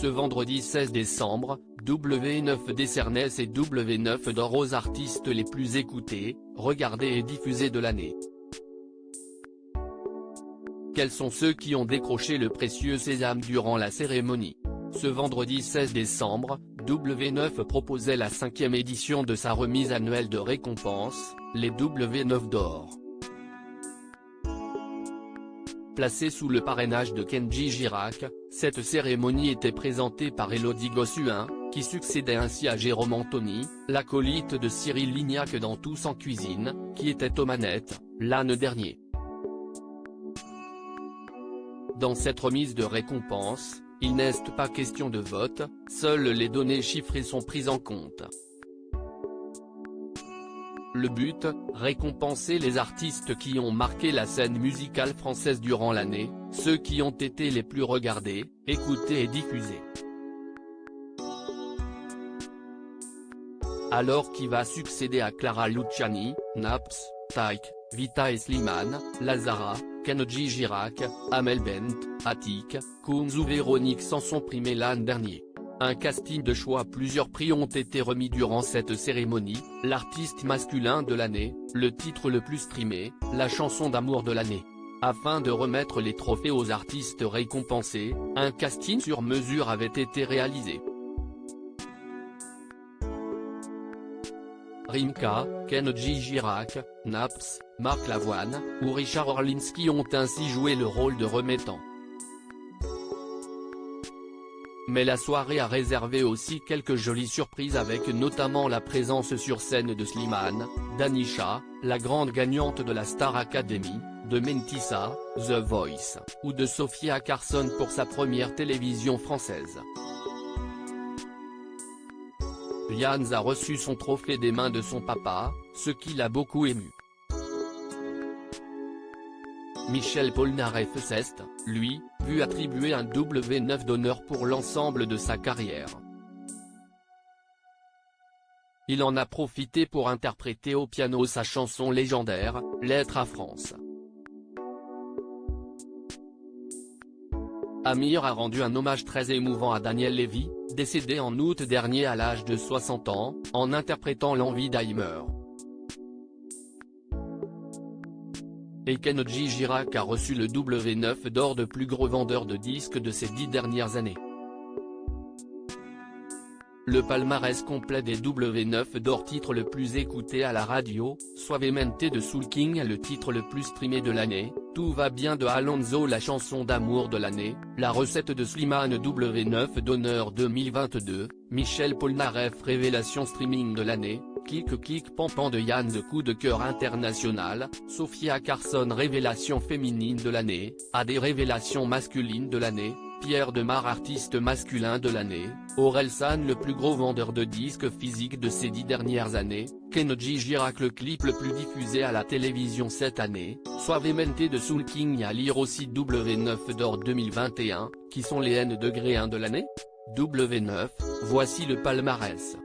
Ce vendredi 16 décembre, W9 décernait ses W9 d'or aux artistes les plus écoutés, regardés et diffusés de l'année. Quels sont ceux qui ont décroché le précieux sésame durant la cérémonie? Ce vendredi 16 décembre, W9 proposait la 5e édition de sa remise annuelle de récompense, les W9 d'or. Placée sous le parrainage de Kenji Girac, cette cérémonie était présentée par Élodie Gossuin, qui succédait ainsi à Jérôme Anthony, l'acolyte de Cyril Lignac dans Tous en cuisine, qui était aux manettes, l'an dernier. Dans cette remise de récompense, il n'est pas question de vote, seules les données chiffrées sont prises en compte. Le but, récompenser les artistes qui ont marqué la scène musicale française durant l'année, ceux qui ont été les plus regardés, écoutés et diffusés. Alors qui va succéder à Clara Luciani, Naps, Taïk, Vita et Slimane, Lazara, Kenji Girac, Amel Bent, Attic, Kunz ou Véronique s'en sont primés l'an dernier. Un casting de choix. Plusieurs prix ont été remis durant cette cérémonie, l'artiste masculin de l'année, le titre le plus streamé, la chanson d'amour de l'année. Afin de remettre les trophées aux artistes récompensés, un casting sur mesure avait été réalisé. Rimka, Kenji Girac, Naps, Marc Lavoine, ou Richard Orlinski ont ainsi joué le rôle de remettants. Mais la soirée a réservé aussi quelques jolies surprises avec notamment la présence sur scène de Slimane, d'Anisha, la grande gagnante de la Star Academy, de Mentissa, The Voice, ou de Sophia Carson pour sa première télévision française. Yann a reçu son trophée des mains de son papa, ce qui l'a beaucoup ému. Michel Polnareff, lui, vu attribuer un W9 d'honneur pour l'ensemble de sa carrière. Il en a profité pour interpréter au piano sa chanson légendaire, Lettre à France. Amir a rendu un hommage très émouvant à Daniel Lévy, décédé en août dernier à l'âge de 60 ans, en interprétant l'Envie d'Alzheimer. Et Kenji Girac a reçu le W9 d'or de plus gros vendeur de disques de ces 10 dernières années. Le palmarès complet des W9 d'or, titre le plus écouté à la radio, Suavemente de Soul King le titre le plus streamé de l'année, Tout va bien de Alonso la chanson d'amour de l'année, La recette de Slimane W9 d'honneur 2022, Michel Polnareff révélation streaming de l'année, Clic Clic Pampan de Yann de coup de cœur international, Sophia Carson révélation féminine de l'année, AD révélation masculine de l'année, Pierre Demar artiste masculin de l'année, Orelsan le plus gros vendeur de disques physiques de ces 10 dernières années, Kenji Girac le clip le plus diffusé à la télévision cette année, Suavemente de Soul King à lire aussi W9 d'or 2021, qui sont les N degrés 1 de l'année? W9, voici le palmarès.